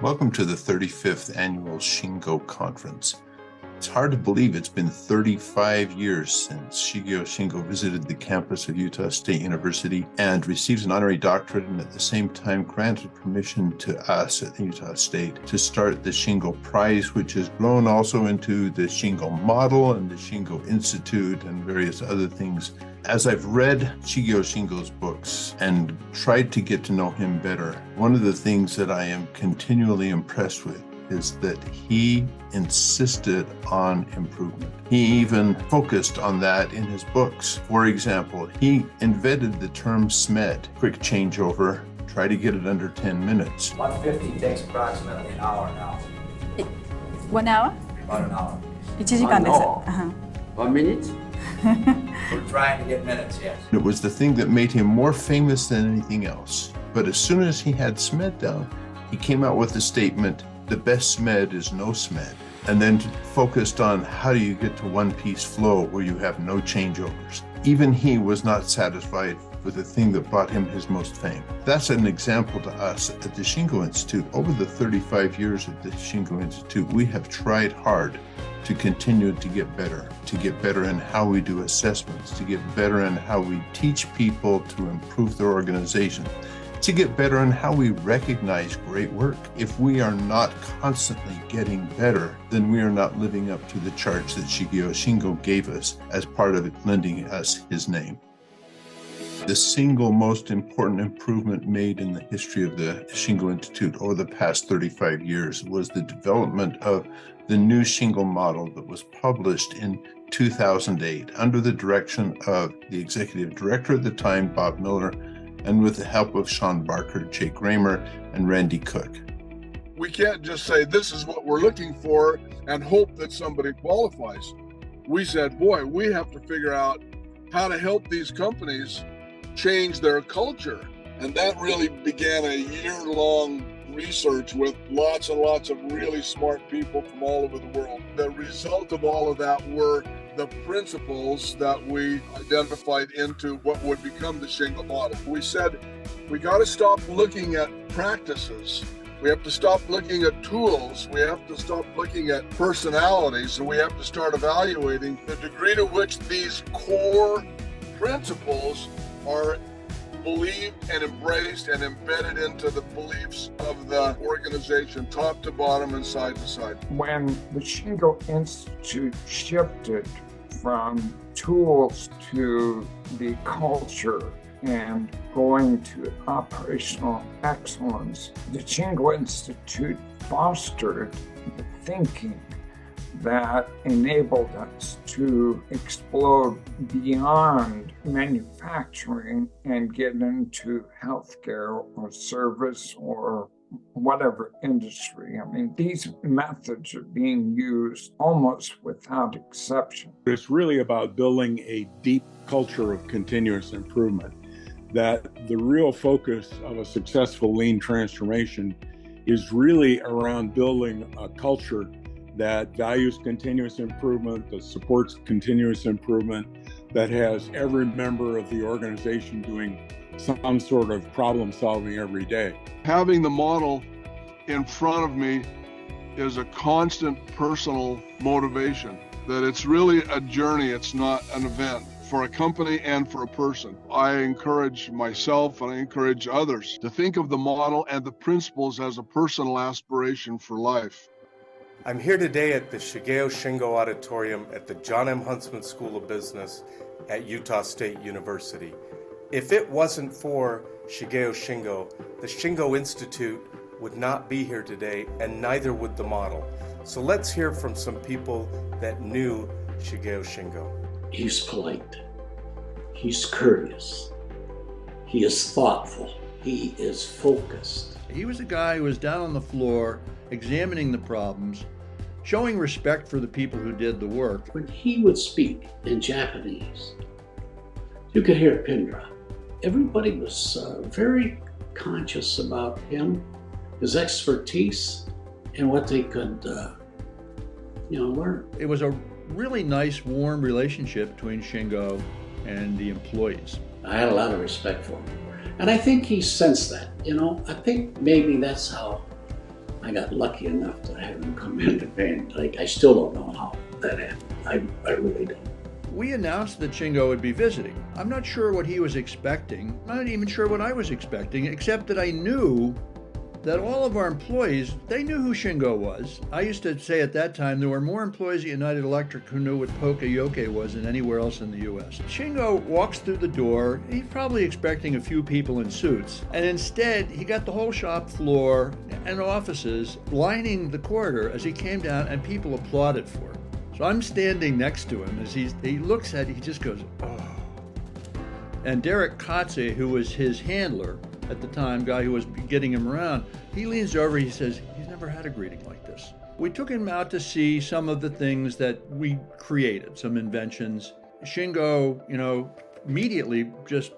Welcome to the 35th Annual Shingo Conference. It's hard to believe it's been 35 years since Shigeo Shingo visited the campus of Utah State University and received an honorary doctorate, and at the same time granted permission to us at Utah State to start the Shingo Prize, which has grown also into the Shingo Model and the Shingo Institute and various other things. As I've read Shigeo Shingo's books and tried to get to know him better, one of the things that I am continually impressed with is that he insisted on improvement. He even focused on that in his books. For example, he invented the term SMED, quick changeover, try to get it under 10 minutes. 150 takes approximately an hour now. 1 hour? About an hour. 1時間です。 1 minute? We're trying to get minutes, yes. It was the thing that made him more famous than anything else. But as soon as he had SMED down, he came out with the statement, the best SMED is no SMED, and then focused on how do you get to one-piece flow where you have no changeovers. Even he was not satisfied with the thing that brought him his most fame. That's an example to us at the Shingo Institute. Over the 35 years at the Shingo Institute, we have tried hard to continue to get better in how we do assessments, to get better in how we teach people to improve their organization, to get better in how we recognize great work. If we are not constantly getting better, then we are not living up to the charge that Shigeo Shingo gave us as part of it, lending us his name. The single most important improvement made in the history of the Shingo Institute over the past 35 years was the development of the new Shingo model that was published in 2008 under the direction of the executive director at the time, Bob Miller, and with the help of Sean Barker, Jake Raymer, and Randy Cook. We can't just say this is what we're looking for and hope that somebody qualifies. We said, boy, we have to figure out how to help these companies change their culture. And that really began a year-long research with lots and lots of really smart people from all over the world. The result of all of that were the principles that we identified into what would become the Shingo model. We said, we got to stop looking at practices. We have to stop looking at tools. We have to stop looking at personalities, and we have to start evaluating the degree to which these core principles are believed and embraced and embedded into the beliefs of the organization, top to bottom and side to side. When the Shingo Institute shifted from tools to the culture and going to operational excellence, the Shingo Institute fostered the thinking that enabled us to explode beyond manufacturing and get into healthcare or service or whatever industry. I mean, these methods are being used almost without exception. It's really about building a deep culture of continuous improvement, that the real focus of a successful lean transformation is really around building a culture that values continuous improvement, that supports continuous improvement, that has every member of the organization doing some sort of problem solving every day. Having the model in front of me is a constant personal motivation, that it's really a journey, it's not an event for a company and for a person. I encourage myself and I encourage others to think of the model and the principles as a personal aspiration for life. I'm here today at the Shigeo Shingo Auditorium at the John M. Huntsman School of Business at Utah State University. If it wasn't for Shigeo Shingo, the Shingo Institute would not be here today, and neither would the model. So let's hear from some people that knew Shigeo Shingo. He's polite. He's courteous. He is thoughtful. He is focused. He was a guy who was down on the floor, examining the problems, showing respect for the people who did the work. When he would speak in Japanese, you could hear a pin drop. Everybody was very conscious about him, his expertise, and what they could, learn. It was a really nice, warm relationship between Shingo and the employees. I had a lot of respect for him. And I think he sensed that, I think maybe that's how I got lucky enough to have him come in to paint. Like, I still don't know how that happened. I really don't. We announced that Shingo would be visiting. I'm not sure what he was expecting. I'm not even sure what I was expecting, except that I knew that all of our employees, they knew who Shingo was. I used to say at that time there were more employees at United Electric who knew what poka-yoke was than anywhere else in the U.S. Shingo walks through the door. He's probably expecting a few people in suits. And instead, he got the whole shop floor and offices lining the corridor as he came down, and people applauded for him. So I'm standing next to him as he looks at it, he just goes, oh. And Derek Kotze, who was his handler at the time, guy who was getting him around, he leans over, he says, he's never had a greeting like this. We took him out to see some of the things that we created, some inventions. Shingo, immediately just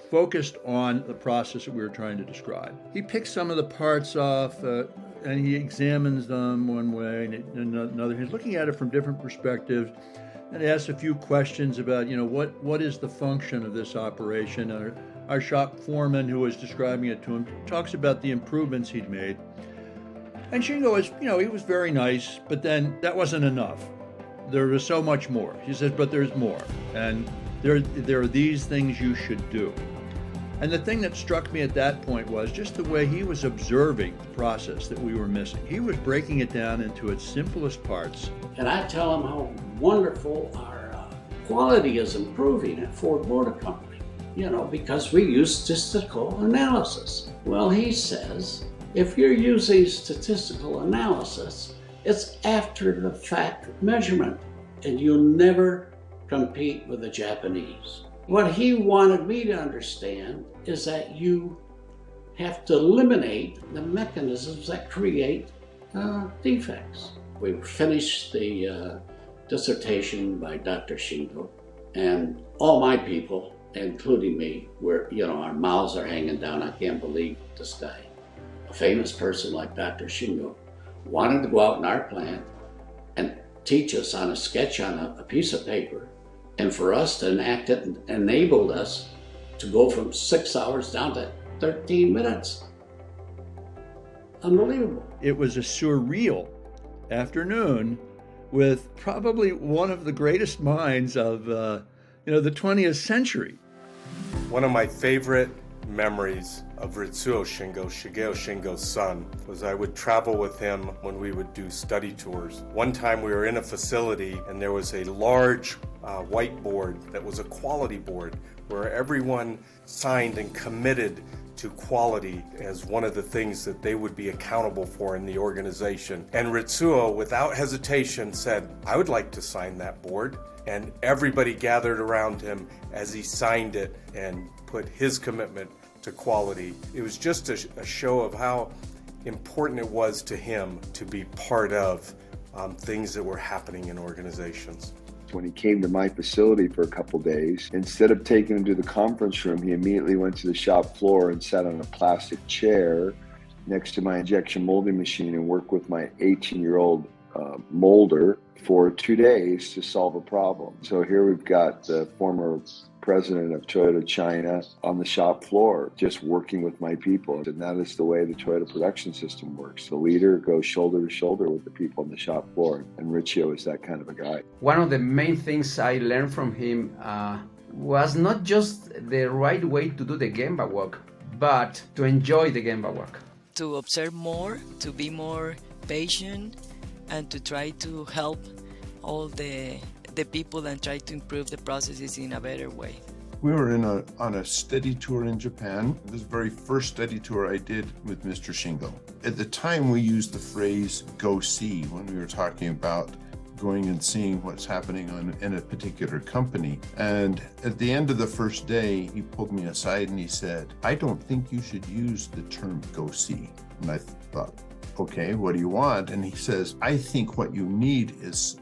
focused on the process that we were trying to describe. He picks some of the parts off, and he examines them one way and another. He's looking at it from different perspectives, and asks a few questions about, what is the function of this operation. Our shop foreman, who was describing it to him, talks about the improvements he'd made. And Shingo was, he was very nice, but then that wasn't enough. There was so much more. He says, but there's more, and there are these things you should do. And the thing that struck me at that point was just the way he was observing the process that we were missing. He was breaking it down into its simplest parts. And I tell him how wonderful our quality is improving at Ford Motor Company, because we use statistical analysis. Well, he says, if you're using statistical analysis, it's after the fact measurement, and you'll never compete with the Japanese. What he wanted me to understand is that you have to eliminate the mechanisms that create defects. We finished the dissertation by Dr. Shingo, and all my people, including me, were, our mouths are hanging down. I can't believe this guy, a famous person like Dr. Shingo, wanted to go out in our plant and teach us on a sketch on a piece of paper. And for us to enact it enabled us to go from 6 hours down to 13 minutes. Unbelievable. It was a surreal afternoon with probably one of the greatest minds of the 20th century. One of my favorite memories of Ritsuo Shingo, Shigeo Shingo's son, was I would travel with him when we would do study tours. One time we were in a facility and there was a large whiteboard that was a quality board where everyone signed and committed to quality as one of the things that they would be accountable for in the organization. And Ritsuo, without hesitation, said, I would like to sign that board. And everybody gathered around him as he signed it and put his commitment to quality. It was just a show of how important it was to him to be part of things that were happening in organizations. When he came to my facility for a couple days, instead of taking him to the conference room, he immediately went to the shop floor and sat on a plastic chair next to my injection molding machine and worked with my 18-year-old molder for 2 days to solve a problem. So here we've got the former president of Toyota China on the shop floor, just working with my people. And that is the way the Toyota production system works. The leader goes shoulder to shoulder with the people on the shop floor. And Ritsuo is that kind of a guy. One of the main things I learned from him was not just the right way to do the Gemba walk, but to enjoy the Gemba walk. To observe more, to be more patient, and to try to help all the people and try to improve the processes in a better way. We were on a study tour in Japan. It was the very first study tour I did with Mr. Shingo. At the time, we used the phrase go see when we were talking about going and seeing what's happening in a particular company. And at the end of the first day, he pulled me aside and he said, I don't think you should use the term go see. And I thought, okay, what do you want? And he says, I think what you need is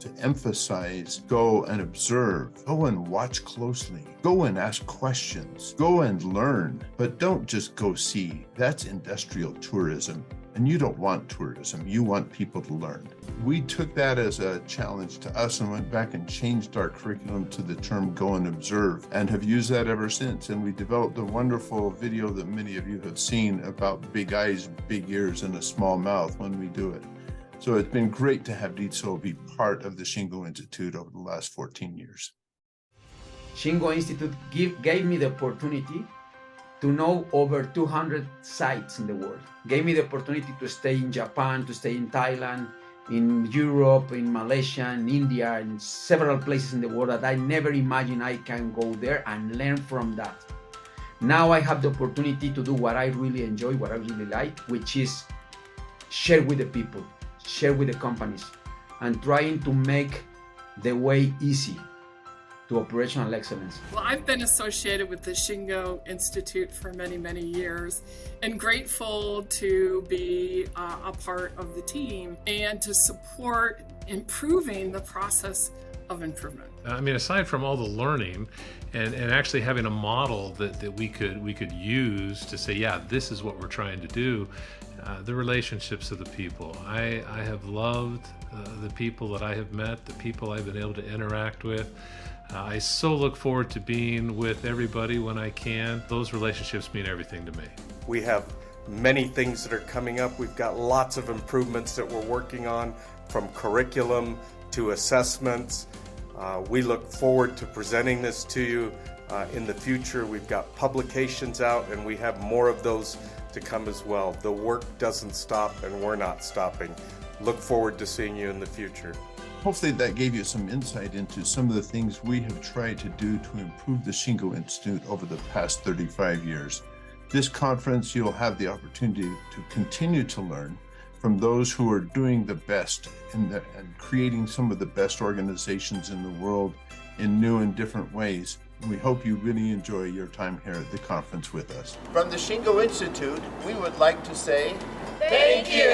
to emphasize go and observe, go and watch closely, go and ask questions, go and learn, but don't just go see. That's industrial tourism. And you don't want tourism, you want people to learn. We took that as a challenge to us and went back and changed our curriculum to the term go and observe, and have used that ever since. And we developed a wonderful video that many of you have seen about big eyes, big ears, and a small mouth when we do it. So it's been great to have Ritsuo be part of the Shingo Institute over the last 14 years. Shingo Institute gave me the opportunity to know over 200 sites in the world. Gave me the opportunity to stay in Japan, to stay in Thailand, in Europe, in Malaysia, in India, in several places in the world that I never imagined I can go there and learn from that. Now I have the opportunity to do what I really enjoy, what I really like, which is share with the people, share with the companies, and trying to make the way easy to operational excellence. Well, I've been associated with the Shingo Institute for many, many years and grateful to be a part of the team and to support improving the process of improvement. I mean, aside from all the learning and actually having a model that we could use to say, yeah, this is what we're trying to do, the relationships of the people. I have loved the people that I have met, the people I've been able to interact with. I so look forward to being with everybody when I can. Those relationships mean everything to me. We have many things that are coming up. We've got lots of improvements that we're working on, from curriculum to assessments. We look forward to presenting this to you in the future. We've got publications out, and we have more of those to come as well. The work doesn't stop, and we're not stopping. Look forward to seeing you in the future. Hopefully that gave you some insight into some of the things we have tried to do to improve the Shingo Institute over the past 35 years. This conference, you'll have the opportunity to continue to learn from those who are doing the best and creating some of the best organizations in the world in new and different ways. We hope you really enjoy your time here at the conference with us. From the Shingo Institute, we would like to say, thank you!